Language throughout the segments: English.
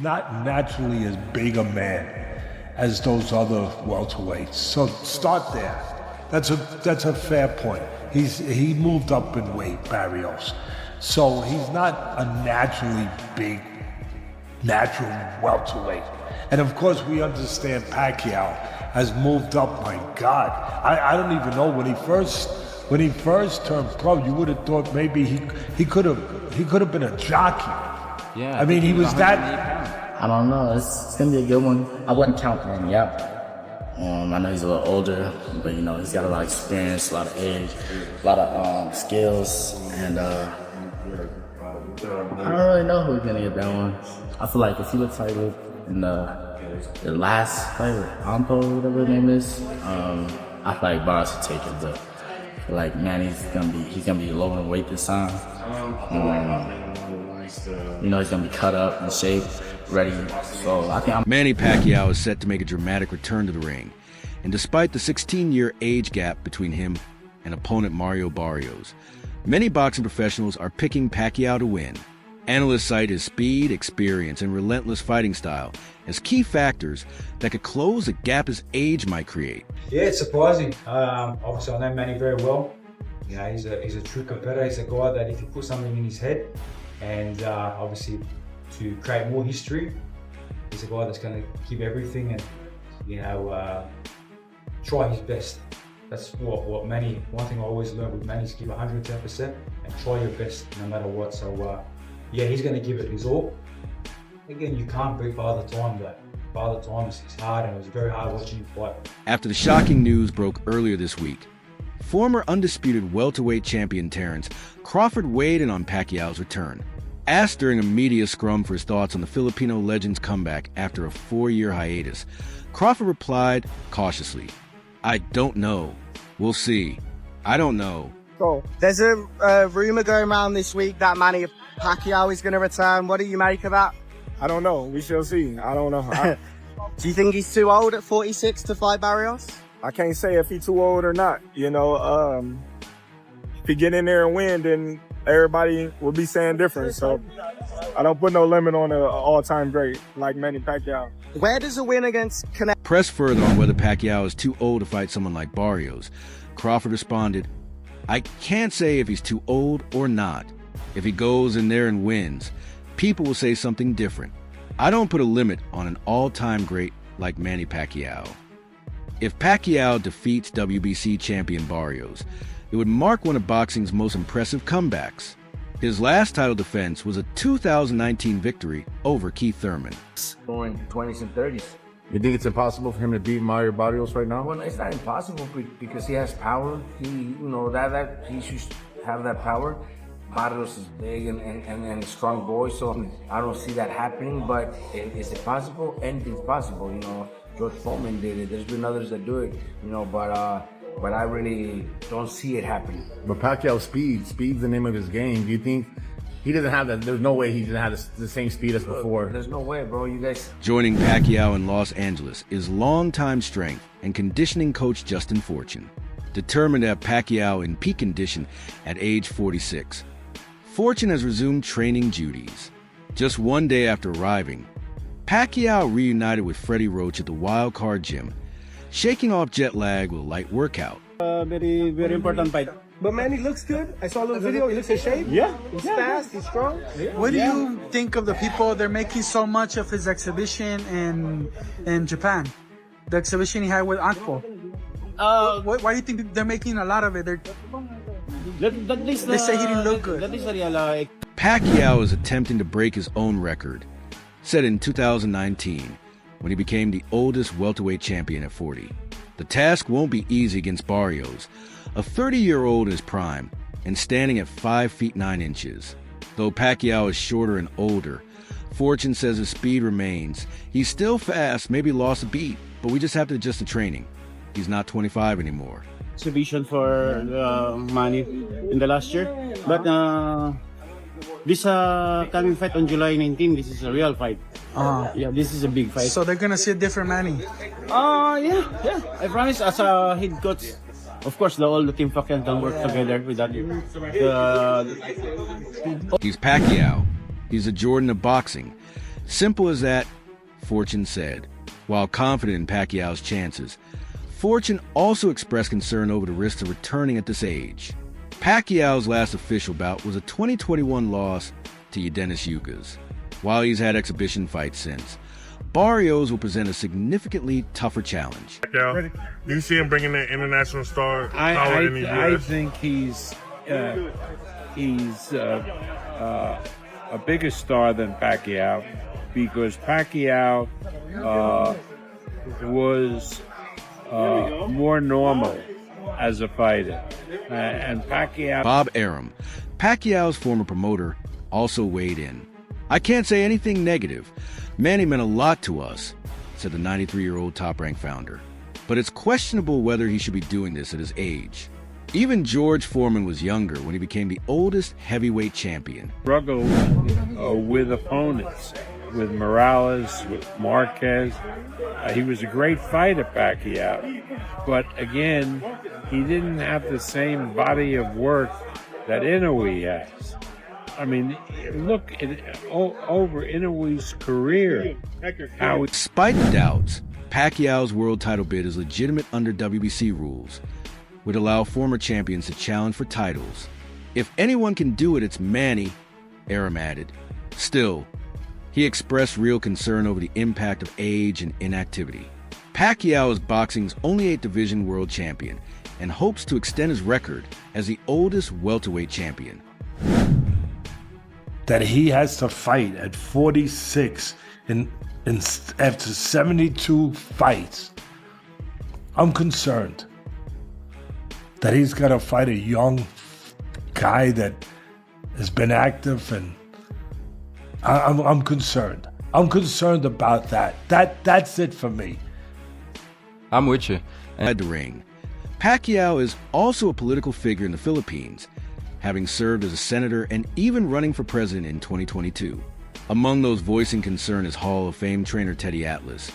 not naturally as big a man as those other welterweights. So start there. That's a fair point. He moved up in weight, Barrios. So he's not a naturally big, natural welterweight. And of course we understand Pacquiao has moved up. My God, I don't even know when he first turned pro. You would have thought maybe he could have been a jockey. Yeah, I mean he was that. I don't know. It's gonna be a good one. I wouldn't count him. Yeah. I know he's a little older, but you know he's got a lot of experience, a lot of age, a lot of skills, and I don't really know who's gonna get that one. I feel like if he looks like in the last fight with Ampo, whatever his name is, I feel like Barrios will take it. But like Manny's gonna be low in weight this time. You know he's gonna be cut up in shape, ready. So I think Manny Pacquiao is set to make a dramatic return to the ring, and despite the 16-year age gap between him and opponent Mario Barrios, many boxing professionals are picking Pacquiao to win. Analysts cite his speed, experience, and relentless fighting style as key factors that could close the gap his age might create. Yeah, it's surprising. Obviously, I know Manny very well. You know, he's a true competitor. He's a guy that if you put something in his head, and obviously to create more history, he's a guy that's going to give everything and try his best. That's what Manny. One thing I always learned with Manny is give 110% and try your best no matter what. So yeah, he's going to give it his all. Again, you can't beat Father Time though. Father Time is hard, and it was very hard watching him fight. After the shocking news broke earlier this week, former undisputed welterweight champion Terrence Crawford weighed in on Pacquiao's return. Asked during a media scrum for his thoughts on the Filipino legend's comeback after a 4-year hiatus, Crawford replied cautiously, "I don't know. We'll see. I don't know." Cool. There's a rumor going around this week that Manny Pacquiao is going to return. What do you make of that? I don't know. We shall see. I don't know. Do you think he's too old at 46 to fight Barrios? I can't say if he's too old or not. You know, if he get in there and win, then everybody will be saying different. So I don't put no limit on an all-time great like Manny Pacquiao. Where does a win against connect? Pressed further on whether Pacquiao is too old to fight someone like Barrios, Crawford responded, "I can't say if he's too old or not. If he goes in there and wins, people will say something different. I don't put a limit on an all-time great like Manny Pacquiao." If Pacquiao defeats WBC champion Barrios, it would mark one of boxing's most impressive comebacks. His last title defense was a 2019 victory over Keith Thurman. going 20s and 30s. You think it's impossible for him to beat Mario Barrios right now? Well, it's not impossible because he has power. That he should have that power. Barrios is big and a strong boy, so I don't see that happening. But is it possible? Anything's possible. You know, George Foreman did it. There's been others that do it. You know, but I really don't see it happening. But Pacquiao's speed's the name of his game. Do you think he doesn't have that? There's no way he doesn't have the same speed as before. There's no way, bro. You guys. Joining Pacquiao in Los Angeles is longtime strength and conditioning coach Justin Fortune, determined to have Pacquiao in peak condition at age 46. Fortune has resumed training duties. Just one day after arriving, Pacquiao reunited with Freddie Roach at the Wild Card Gym, shaking off jet lag with a light workout. Very, very important fight. But Manny looks good. I saw a little video. He looks in shape. Yeah. He's fast. He's strong. What do you think of the people? They're making so much of his exhibition in Japan. The exhibition he had with Akpo. Why do you think they're making a lot of it? They say he didn't look good. Pacquiao is attempting to break his own record, set in 2019 when he became the oldest welterweight champion at 40. The task won't be easy against Barrios, a 30-year-old in his prime and standing at 5 feet 9 inches. Though Pacquiao is shorter and older, Fortune says his speed remains. He's still fast, maybe lost a beat, but we just have to adjust the training. He's not 25 anymore. Exhibition for Manny in the last year, but this coming fight on July 19, this is a real fight. Yeah, this is a big fight. So they're gonna see a different Manny. Yeah. I promise, as a head coach, of course, all the team fucking can work together with that. He's Pacquiao. He's a Jordan of boxing, Simple as that, Fortune said, while confident in Pacquiao's chances. Fortune also expressed concern over the risks of returning at this age. Pacquiao's last official bout was a 2021 loss to Dennis Yugas. While he's had exhibition fights since, Barrios will present a significantly tougher challenge. Do you see him bringing that international star power in the I US? think he's a bigger star than Pacquiao, because Pacquiao was more normal as a fighter, and Pacquiao. Bob Arum, Pacquiao's former promoter, also weighed in. "I can't say anything negative. Manny meant a lot to us," said the 93-year-old Top Rank founder. "But it's questionable whether he should be doing this at his age." Even George Foreman was younger when he became the oldest heavyweight champion. Struggled with opponents, with Morales, with Marquez. He was a great fighter, Pacquiao, but again, he didn't have the same body of work that Inoue has. I mean, look over Inoue's career. Despite the doubts, Pacquiao's world title bid is legitimate under WBC rules, would allow former champions to challenge for titles. "If anyone can do it, it's Manny," Arum added. Still, he expressed real concern over the impact of age and inactivity. Pacquiao is boxing's only 8th division world champion and hopes to extend his record as the oldest welterweight champion. That he has to fight at 46 after 72 fights. I'm concerned that he's got to fight a young guy that has been active, and I'm concerned. I'm concerned about that. That's it for me. I'm with you. At the ring, Pacquiao is also a political figure in the Philippines, having served as a senator and even running for president in 2022. Among those voicing concern is Hall of Fame trainer Teddy Atlas,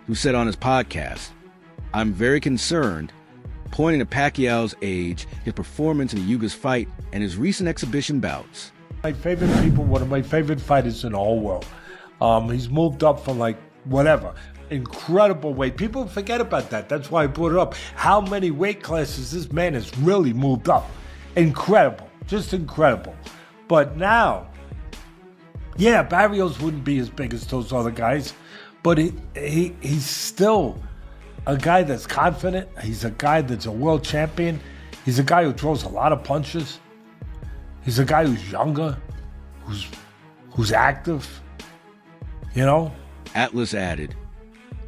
who said on his podcast, "I'm very concerned," pointing to Pacquiao's age, his performance in the Yugas fight, and his recent exhibition bouts. My favorite people, one of my favorite fighters in the whole world. He's moved up from incredible weight. People forget about that. That's why I brought it up. How many weight classes this man has really moved up. Incredible. Just incredible. But now, yeah, Barrios wouldn't be as big as those other guys, but he's still a guy that's confident. He's a guy that's a world champion. He's a guy who throws a lot of punches. He's a guy who's younger, who's active, you know? Atlas added,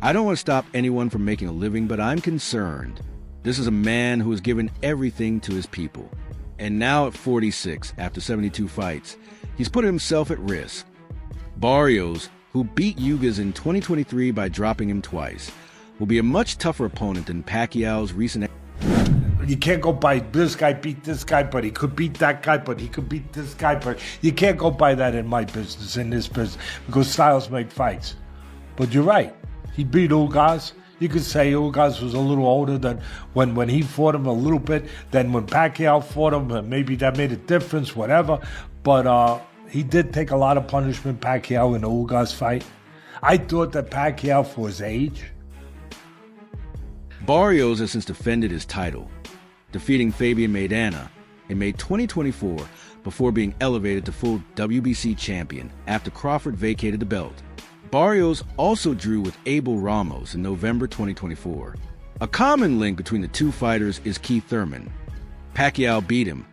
"I don't want to stop anyone from making a living, but I'm concerned. This is a man who has given everything to his people. And now at 46, after 72 fights, he's put himself at risk." Barrios, who beat Yugas in 2023 by dropping him twice, will be a much tougher opponent than Pacquiao's recent. You can't go by this guy beat this guy, but he could beat that guy, but he could beat this guy, but you can't go by that in my business, in this business, because styles make fights. But you're right. He beat Ugas. You could say Ugas was a little older than when he fought him a little bit than when Pacquiao fought him, and maybe that made a difference, whatever. But he did take a lot of punishment, Pacquiao, in the Ugas fight. I thought that Pacquiao, for his age. Barrios has since defended his title, defeating Fabian Maidana in May 2024 before being elevated to full WBC champion after Crawford vacated the belt. Barrios also drew with Abel Ramos in November 2024. A common link between the two fighters is Keith Thurman. Pacquiao beat him,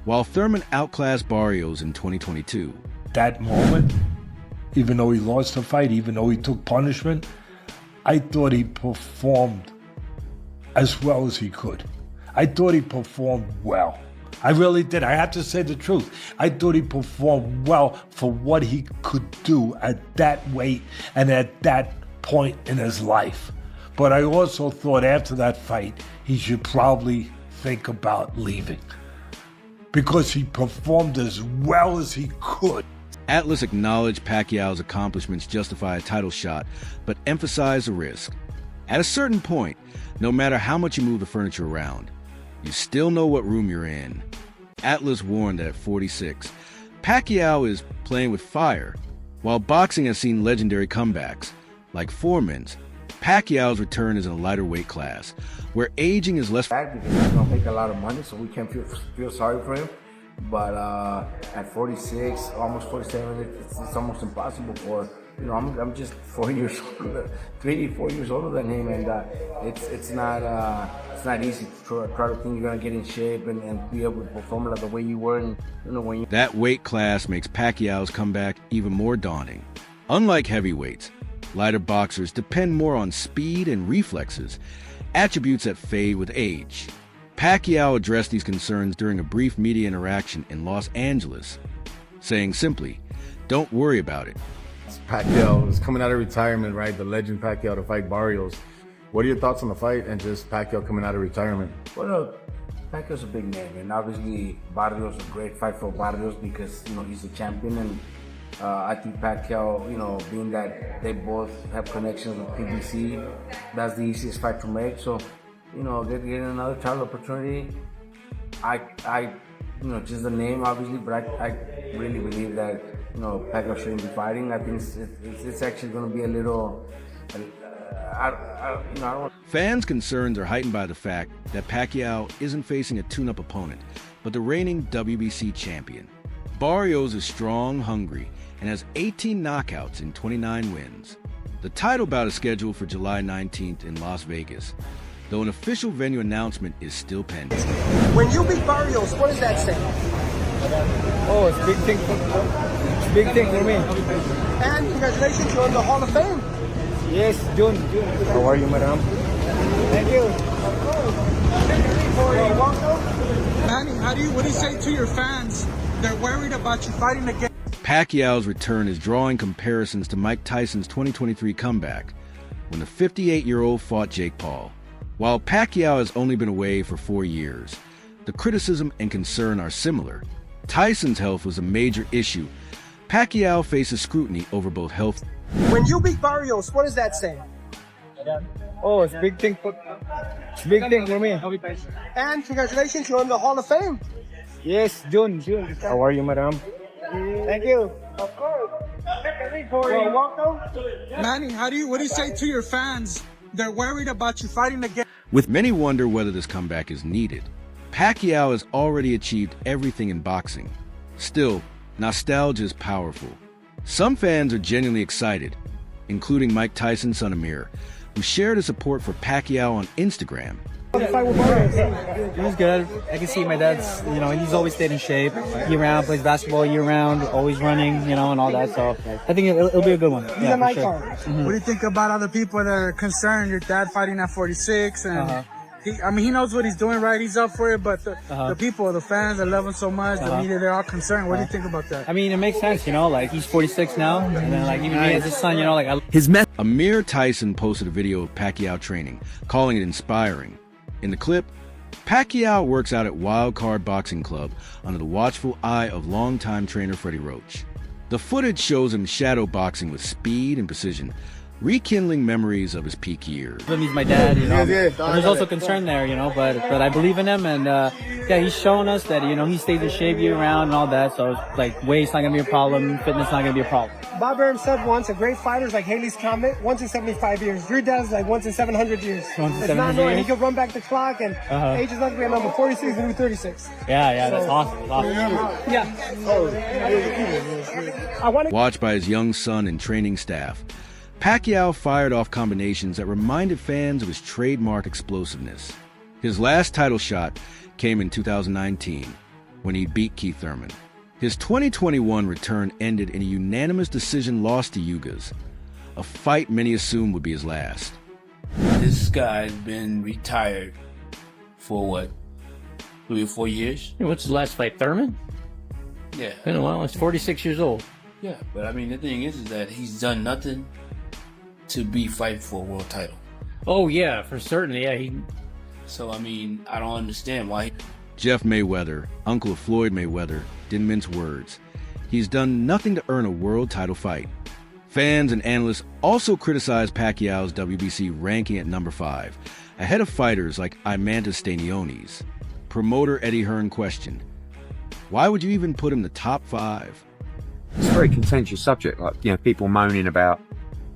while Thurman outclassed Barrios in 2022. That moment, even though he lost the fight, even though he took punishment, I thought he performed as well as he could. I thought he performed well. I really did. I have to say the truth. I thought he performed well for what he could do at that weight and at that point in his life. But I also thought after that fight, he should probably think about leaving, because he performed as well as he could. Atlas acknowledged Pacquiao's accomplishments justify a title shot, but emphasized the risk. At a certain point, no matter how much you move the furniture around, you still know what room you're in. Atlas warned that at 46, Pacquiao is playing with fire While boxing has seen legendary comebacks, like Foreman's, Pacquiao's return is in a lighter weight class, where aging is less... Because he's going to make a lot of money, so we can't feel sorry for him. But at 46, almost 47, it's almost impossible for... You know, I'm just 4 years older, 4 years older than him, and it's not easy to try to think you're gonna get in shape and be able to perform like the way you were, and you know when you. That weight class makes Pacquiao's comeback even more daunting. Unlike heavyweights, lighter boxers depend more on speed and reflexes, attributes that fade with age. Pacquiao addressed these concerns during a brief media interaction in Los Angeles, saying simply, "Don't worry about it." Pacquiao is coming out of retirement, right? The legend Pacquiao to fight Barrios. What are your thoughts on the fight and just Pacquiao coming out of retirement? Well, Pacquiao's a big name, and obviously Barrios is a great fight for Barrios because you know he's a champion, and I think Pacquiao, you know, being that they both have connections with PBC, that's the easiest fight to make. So, you know, getting another title opportunity, I, you know, just the name obviously, but I really believe that. You know, Pacquiao shouldn't be fighting. I think it's actually going to be a little. I don't want. Fans' concerns are heightened by the fact that Pacquiao isn't facing a tune-up opponent, but the reigning WBC champion. Barrios is strong, hungry, and has 18 knockouts in 29 wins. The title bout is scheduled for July 19th in Las Vegas, though an official venue announcement is still pending. When you beat Barrios, what does that say? Oh, it's a big thing for me. And congratulations, you're in the Hall of Fame. Yes, June. How are you, madam? Thank you. Manny, what do you say to your fans? They're worried about you fighting again. Pacquiao's return is drawing comparisons to Mike Tyson's 2023 comeback, when the 58-year-old fought Jake Paul. While Pacquiao has only been away for 4 years, the criticism and concern are similar. Tyson's health was a major issue. Pacquiao faces scrutiny over both health. When you beat Barrios, what does that say? Oh, it's a big thing for me. And congratulations, you're in the Hall of Fame. Yes, June. How are you, madam? Thank you. Of course. Well, welcome. Manny, what do you say to your fans? They're worried about you fighting again. With many wonder whether this comeback is needed. Pacquiao has already achieved everything in boxing. Still, nostalgia is powerful. Some fans are genuinely excited, including Mike Tyson's son Amir, who shared his support for Pacquiao on Instagram. It was good. I can see my dad's, he's always stayed in shape year-round, plays basketball year-round, always running, and all that. So I think it'll be a good one. He's an icon. What do you think about other people that are concerned? Your dad fighting at 46, and he knows what he's doing, right? He's up for it, but the people, the fans that love him so much, the media, they're all concerned. What do you think about that? I mean, it makes sense, he's 46 now, and then even me as his son, Amir Tyson posted a video of Pacquiao training, calling it inspiring. In the clip, Pacquiao works out at Wild Card Boxing Club under the watchful eye of longtime trainer Freddie Roach. The footage shows him shadow boxing with speed and precision, rekindling memories of his peak years. He's my dad, There's also concern there, but I believe in him, and he's shown us that he stays in shape year round and all that. So weight's not gonna be a problem, fitness not gonna be a problem. Bob Arum said once, a great fighter's like Haley's Comet, once in 75 years. Your dad's like once in 700 years. It's not knowing he could run back the clock, and age is not gonna be a number. 46 and 36. Yeah, that's awesome. Watched by his young son and training staff, Pacquiao fired off combinations that reminded fans of his trademark explosiveness. His last title shot came in 2019, when he beat Keith Thurman. His 2021 return ended in a unanimous decision loss to Yugas, a fight many assumed would be his last. This guy's been retired for what, 3 or 4 years? What's his last fight, Thurman? Yeah. Been a while. He's 46 years old. Yeah, but I mean, the thing is that he's done nothing to be fighting for a world title. Oh yeah, for certain. Yeah, So I mean, I don't understand why. Jeff Mayweather, uncle of Floyd Mayweather, didn't mince words. He's done nothing to earn a world title fight. Fans and analysts also criticized Pacquiao's WBC ranking at number 5, ahead of fighters like Imanta Stanionis. Promoter Eddie Hearn questioned, "Why would you even put him in the top 5? It's a very contentious subject, like, you know, people moaning about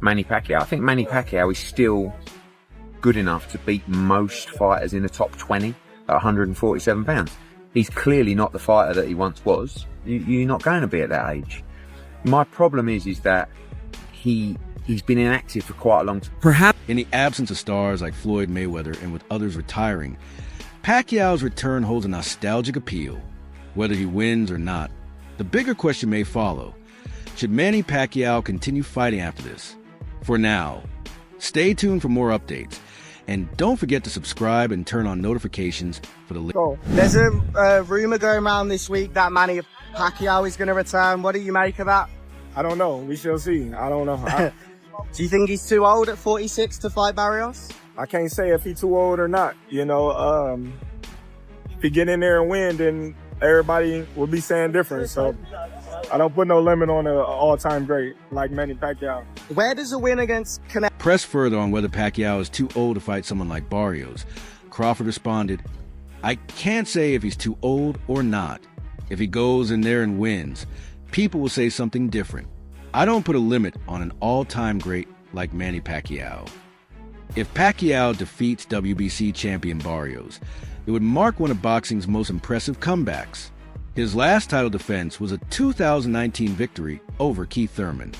Manny Pacquiao. I think Manny Pacquiao is still good enough to beat most fighters in the top 20 at 147 pounds. He's clearly not the fighter that he once was. You're not going to be at that age. My problem is that he's been inactive for quite a long time. Perhaps in the absence of stars like Floyd Mayweather and with others retiring, Pacquiao's return holds a nostalgic appeal. Whether he wins or not, the bigger question may follow. Should Manny Pacquiao continue fighting after this? For now, stay tuned for more updates. And don't forget to subscribe and turn on notifications for the latest. There's a rumor going around this week that Manny Pacquiao is going to return. What do you make of that? I don't know. We shall see. I don't know. Do you think he's too old at 46 to fight Barrios? I can't say if he's too old or not. You know, if he get in there and win, then everybody will be saying different. So I don't put no limit on an all-time great like Manny Pacquiao. Where does a win against Press further on whether Pacquiao is too old to fight someone like Barrios, Crawford responded, "I can't say if he's too old or not. If he goes in there and wins, people will say something different. I don't put a limit on an all-time great like Manny Pacquiao." If Pacquiao defeats WBC champion Barrios, it would mark one of boxing's most impressive comebacks. His last title defense was a 2019 victory over Keith Thurman.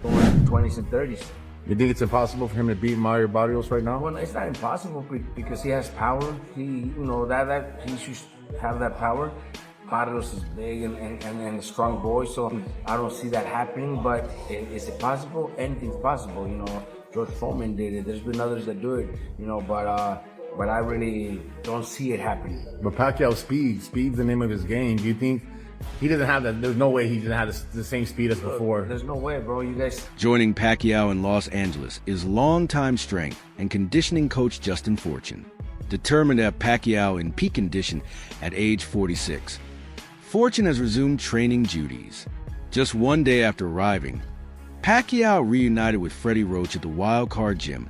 20s and 30s. You think it's impossible for him to beat Mario Barrios right now? Well, it's not impossible because he has power. He should have that power. Barrios is big and a strong boy, so I don't see that happening. But is it possible? Anything's possible. You know, George Foreman did it. There's been others that do it. You know, but I really don't see it happening. But Pacquiao's speed's the name of his game. Do you think he doesn't have that? There's no way he doesn't have the same speed as before. There's no way, bro. You guys. Joining Pacquiao in Los Angeles is longtime strength and conditioning coach Justin Fortune, determined to have Pacquiao in peak condition at age 46. Fortune has resumed training duties. Just one day after arriving, Pacquiao reunited with Freddie Roach at the Wild Card Gym,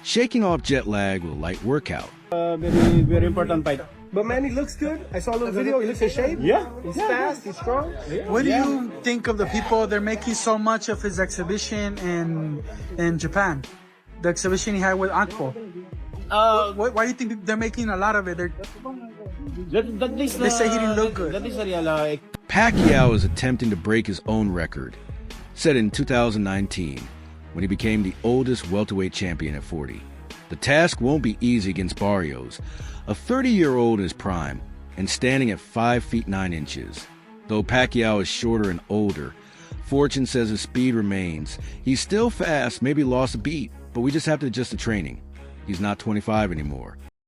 shaking off jet lag with a light workout. Very important fight. But Manny looks good. I saw a little video. He looks in shape. Yeah. He's fast. He's strong. What do you think of the people? They're making so much of his exhibition in Japan. The exhibition he had with Akpo. Why do you think they're making a lot of it? They say he didn't look good. Pacquiao is attempting to break his own record, set in 2019, when he became the oldest welterweight champion at 40. The task won't be easy against Barrios, a 30-year-old in his prime and standing at 5 feet 9 inches. Though Pacquiao is shorter and older, Fortune says his speed remains. He's still fast, maybe lost a beat, but we just have to adjust the training. He's not 25 anymore.